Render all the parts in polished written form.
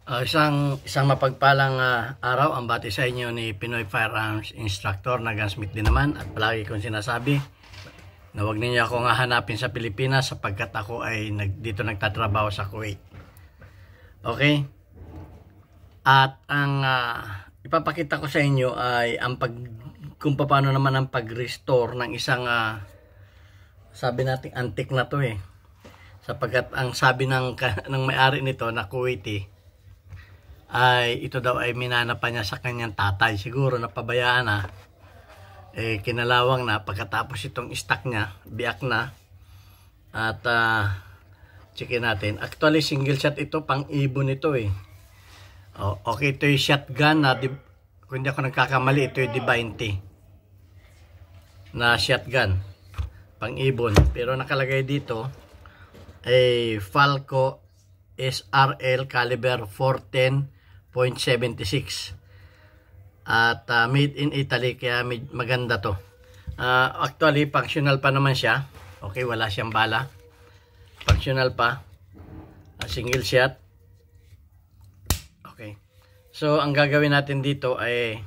Isang mapagpalang araw ang bati sa inyo ni Pinoy Firearms Instructor na gunsmith din naman, at palagi kong sinasabi na huwag ninyo akong hanapin sa Pilipinas sapagkat ako ay dito nagtatrabaho sa Kuwait. Okay? At ang ipapakita ko sa inyo ay kung paano naman ang pag-restore ng isang sabi natin antique na to sapagkat ang sabi ng may-ari nito na Kuwaiti ay ito daw ay minana pa niya sa kanyang tatay. Siguro napabayaan na, kinalawang na pagkatapos itong stock niya, biak na. At checkin natin. Actually single shot ito, pang ibon ito okay, ito yung shotgun na kung hindi ako nagkakamali, ito yung D20 na shotgun pang ibon, pero nakalagay dito ay Falco SRL caliber 410.76 at made in Italy, kaya maganda to. Actually functional pa naman siya. Okay, wala siyang bala, functional pa, single shot. Okay, so ang gagawin natin dito ay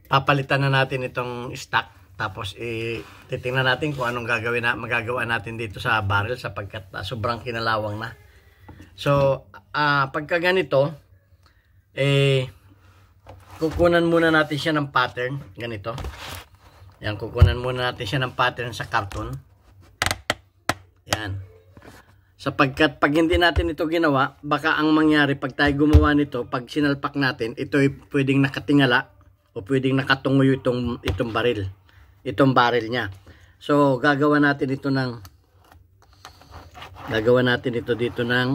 papalitan na natin itong stock, tapos titingnan natin kung anong magagawa natin dito sa barrel sapagkat sobrang kinalawang na. So pagka ganito, kukunan muna natin siya ng pattern ganito. Yan, kukunan muna natin siya ng pattern sa karton. Yan. Sapagkat pag hindi natin ito ginawa, baka ang mangyari pag tayo gumawa nito, pag sinalpak natin, ito ay pwedeng nakatingala o pwedeng nakatungo itong baril. Itong baril niya. So gagawa natin ito dito ng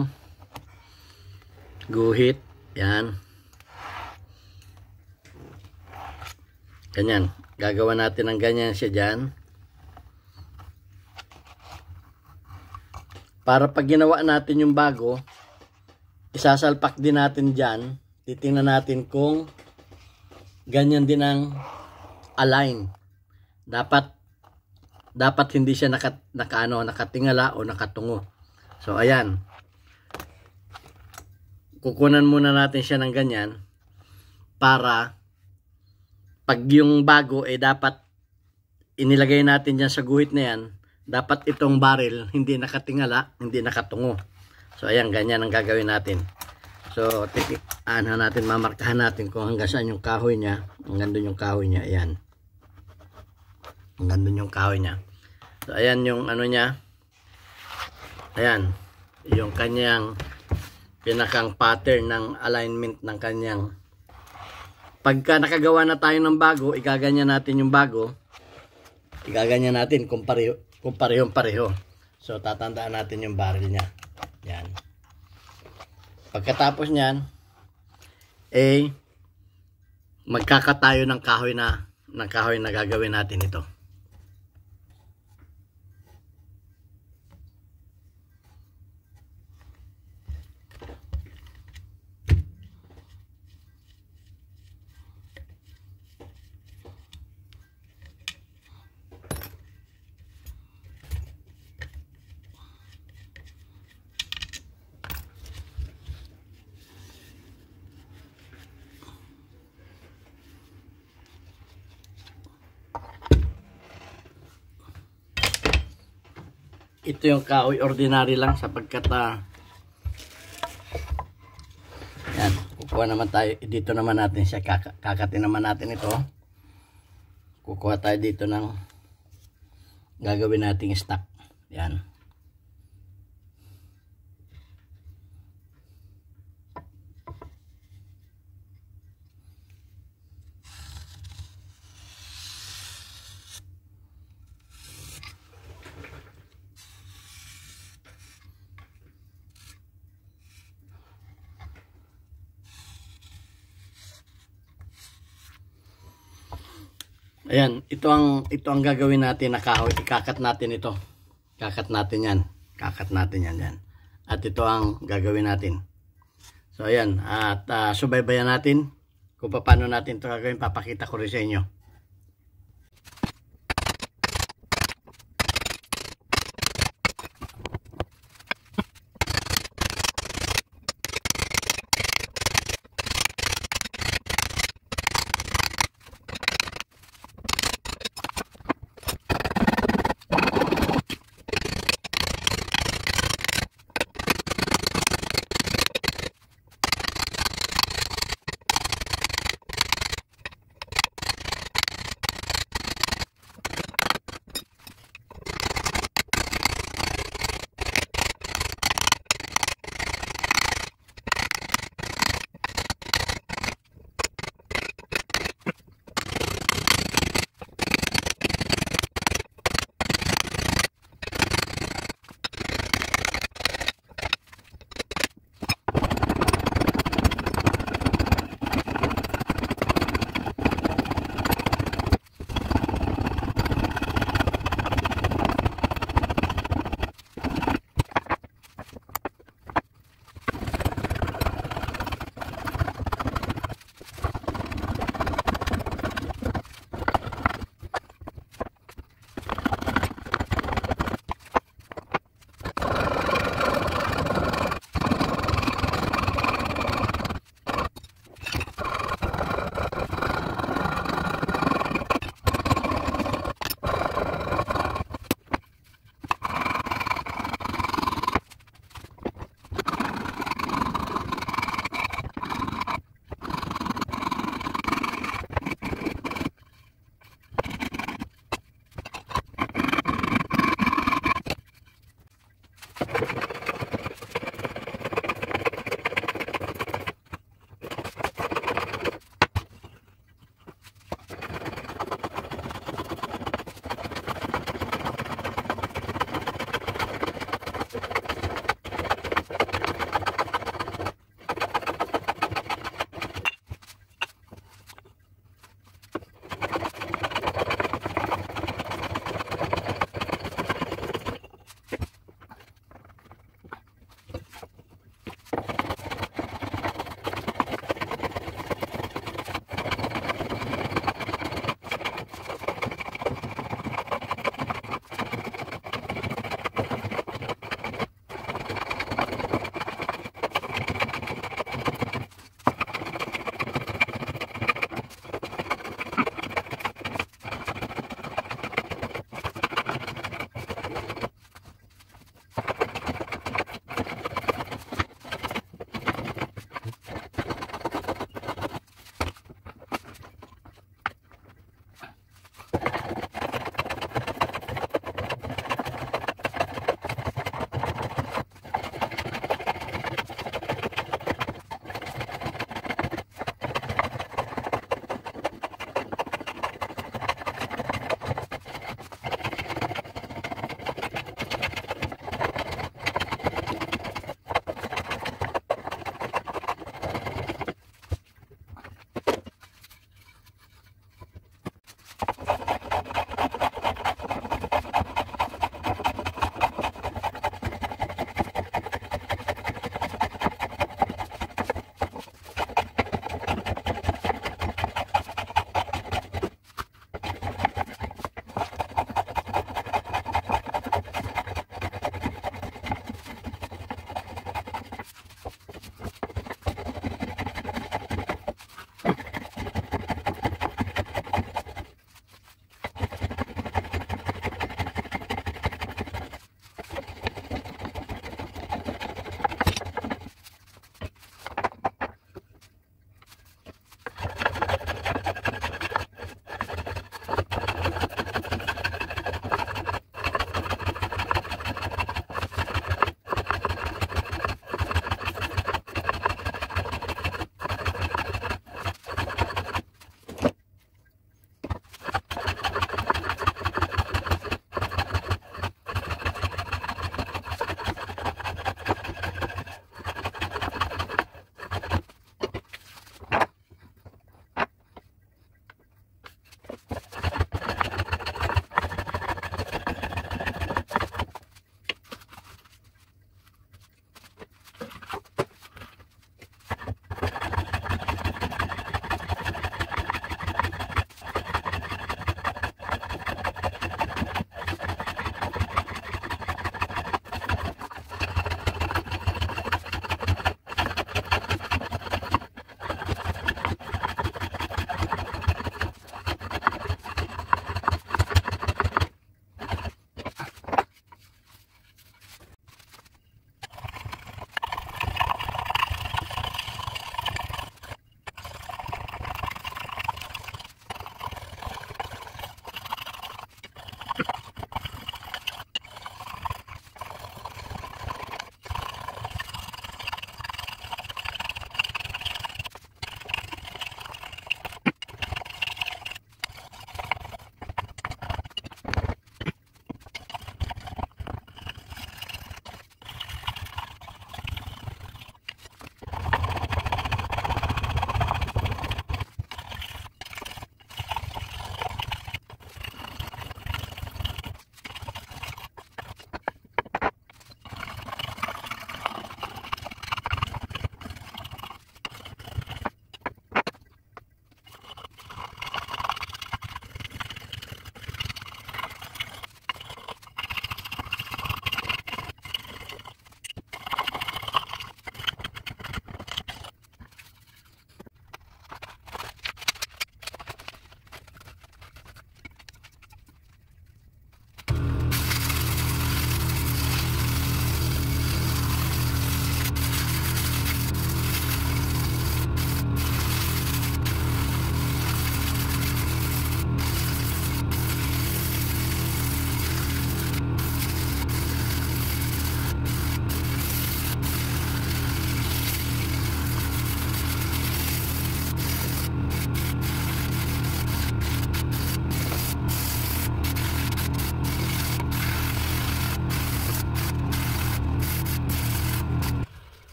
guhit. Yan. Ganyan. Gagawa natin ng ganyan siya dyan. Para pag ginawa natin yung bago, isasalpak din natin dyan. Titingnan natin kung ganyan din ang align. Dapat hindi siya nakatingala o nakatungo. So ayan. Kukunan muna natin siya ng ganyan para pag yung bago dapat inilagay natin dyan sa guhit na yan, dapat itong barrel hindi nakatingala, hindi nakatungo. So ayan, ganyan ang gagawin natin. So mamarkahan natin kung hanggang saan yung kahoy niya. Hanggang doon yung kahoy niya. Ayan. Hanggang doon yung kahoy niya. So ayan yung ano niya. Ayan. Yung kanyang pinakang pattern ng alignment ng kanyang. Pagka nakagawa na tayo ng bago, igaganyan natin yung bago. Igaganyan natin kung parehong-pareho. So tatandaan natin yung barrel niya. Yan. Pagkatapos niyan, magkakatayo ng kahoy na gagawin natin ito. Ito yung kahoy ordinary lang sapagkat yan, kukuha naman tayo dito, naman natin siya kakatin naman natin ito. Kukuha tayo dito ng gagawin nating stock. Yan. Ayan, ito ang gagawin natin na kahoy. Ikakat natin ito. Kakat natin yan. Kakat natin yan dyan. At ito ang gagawin natin. So ayan, at subaybayan natin kung paano natin ito gagawin. Papakita ko rin sa inyo.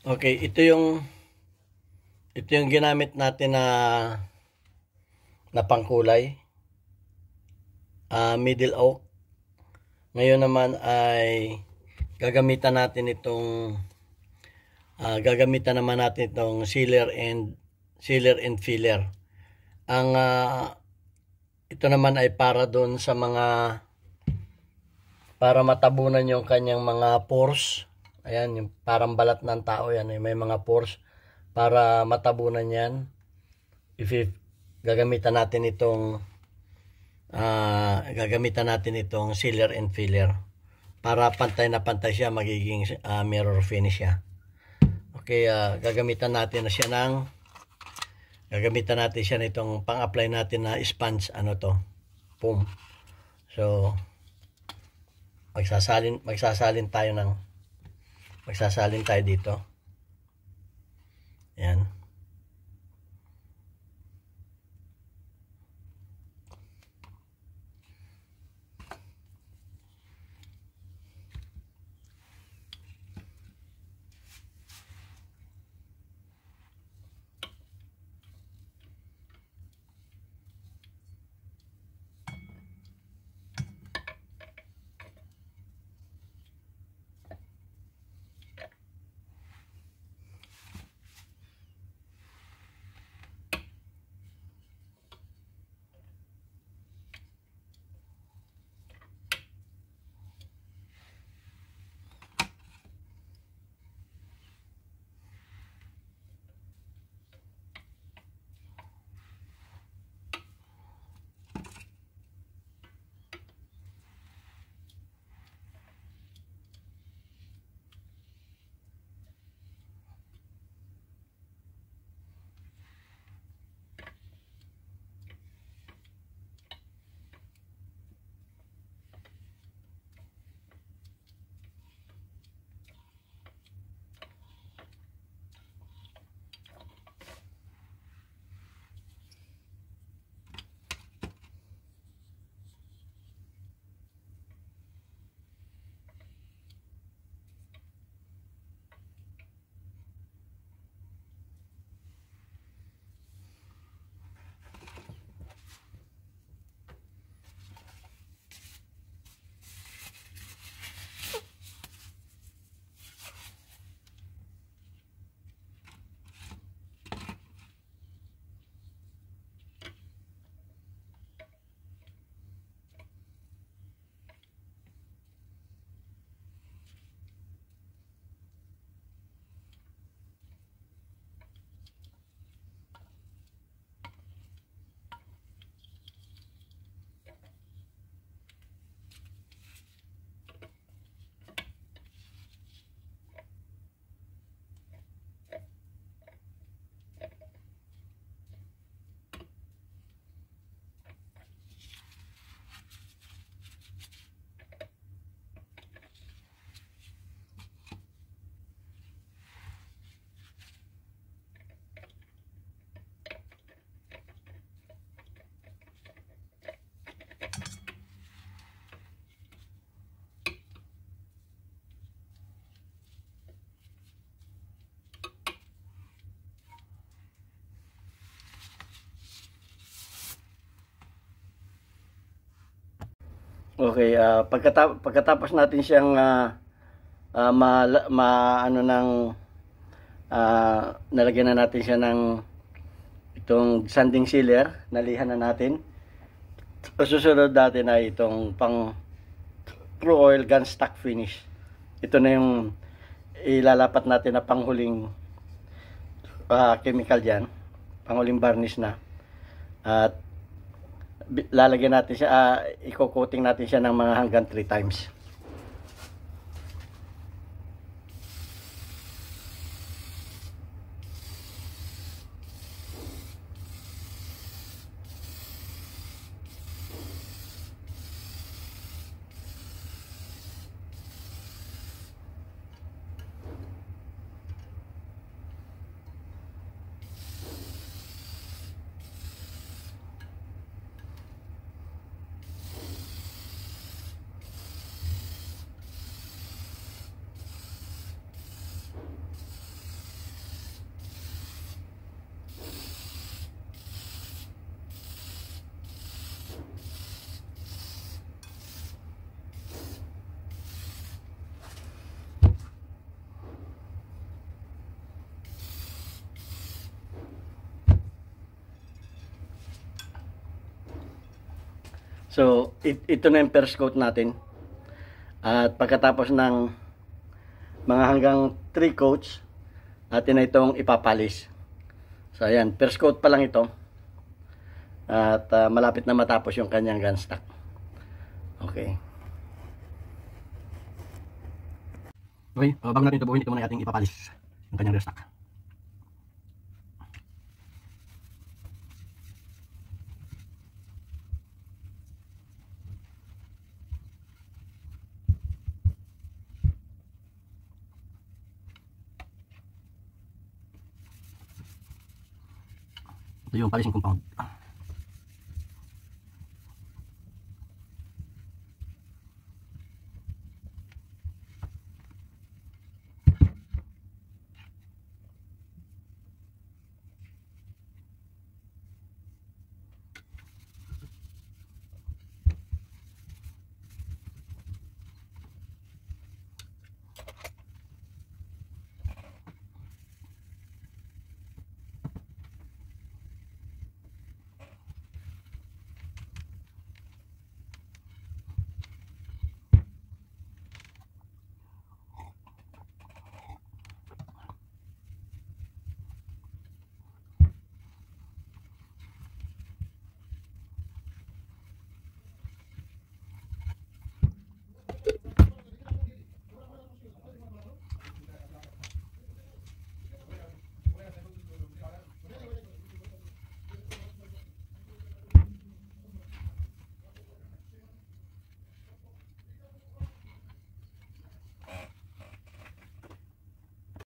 Okay, ito yung ginamit natin na pangkulay, middle oak. Ngayon naman ay gagamitan naman natin itong sealer and filler. Ito naman ay para matabunan yung kanyang mga pores. Ayan, yung parang balat ng tao yan, may mga pores. Para matabunan yan, gagamitan natin itong sealer and filler. Para pantay na pantay siya, magiging mirror finish siya. Okay, gagamitan natin siya nitong pang-apply natin na sponge, foam. So, magsasalin tayo dito. Ayan. Okay, pagkatapos natin siyang nalagyan na natin siya ng itong sanding sealer, nalihan na natin. Susunod natin ay itong pang True Oil Gun Stock Finish. Ito na yung ilalapat natin na panghuling chemical dyan, panghuling varnish na. At lalagyan natin siya, i-coating natin siya ng mga hanggang 3 times. So, ito na yung first coat natin. At pagkatapos ng mga hanggang 3 coats, atin na itong ipapalis. So, ayan, first coat pa lang ito. At malapit na matapos yung kanyang gun stock. Okay. Okay, bago natin ito buuin, ito muna yung ating ipapalis yung kanyang gun stock. Ito yung polishing compound.